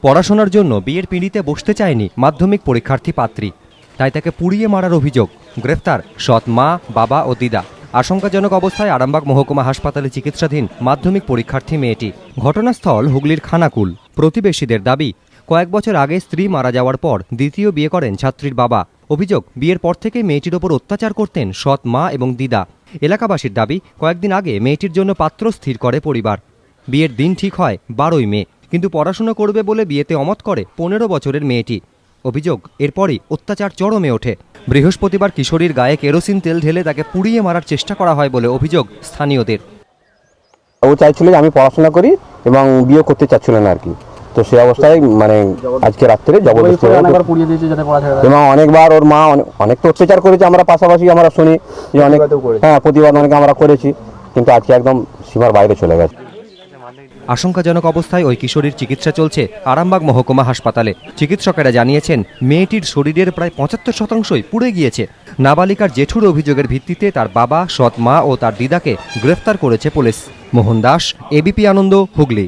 পড়াশোনার জন্য বিয়ের পিঁড়িতে বসতে চায়নি মাধ্যমিক পরীক্ষার্থী পাত্রী, তাই তাকে পুড়িয়ে মারার অভিযোগ। গ্রেফতার সৎ মা, বাবা ও দিদা। আশঙ্কাজনক অবস্থায় আরামবাগ মহকুমা হাসপাতালে চিকিৎসাধীন মাধ্যমিক পরীক্ষার্থী মেয়েটি। ঘটনাস্থল হুগলির খানাকুল। প্রতিবেশীদের দাবি, কয়েক বছর আগে স্ত্রী মারা যাওয়ার পর দ্বিতীয় বিয়ে করেন ছাত্রীর বাবা। অভিযোগ, বিয়ের পর থেকে মেয়েটির ওপর অত্যাচার করতেন সৎ মা এবং দিদা। এলাকাবাসীর দাবি, কয়েকদিন আগে মেয়েটির জন্য পাত্র স্থির করে পরিবার। বিয়ের দিন ঠিক হয় 12ই মে, কিন্তু পড়াশোনা করবে বলে বিয়েতে অমত করে 15 বছরের মেয়েটি। অভিযোগ, এরপরই অত্যাচার চরমে ওঠে। বৃহস্পতিবার কিশোরীর গায়ে কেরোসিন তেল ঢেলে তাকে পুড়িয়ে মারার চেষ্টা করা হয় বলে অভিযোগ স্থানীয়দের। ও চাইছিল যে আমি পড়াশোনা করি এবং বিয়ে করতে চাচ্ছিল না আর কি। তো সেই অবস্থায় মানে আজকে রাত্রে জবরদস্তি এবং অনেকবার ওর মা অনেক তো অত্যাচার করেছে। আমরা পাশাপাশি আমরা শুনি যে অনেক, হ্যাঁ, প্রতিবাদ অনেক আমরা করেছি, কিন্তু আজকে একদম সীমার বাইরে চলে গেছে। আশঙ্কাজনক অবস্থায় ওই কিশোরীর চিকিৎসা চলছে আরামবাগ মহকুমা হাসপাতালে। চিকিৎসকেরা জানিয়েছেন, মেয়েটির শরীরের প্রায় 75%ই পুড়ে গিয়েছে। নাবালিকার জেঠুর অভিযোগের ভিত্তিতে তার বাবা, সৎ মা ও তার দিদাকে গ্রেফতার করেছে পুলিশ। মোহন দাস, এবিপি আনন্দ, হুগলি।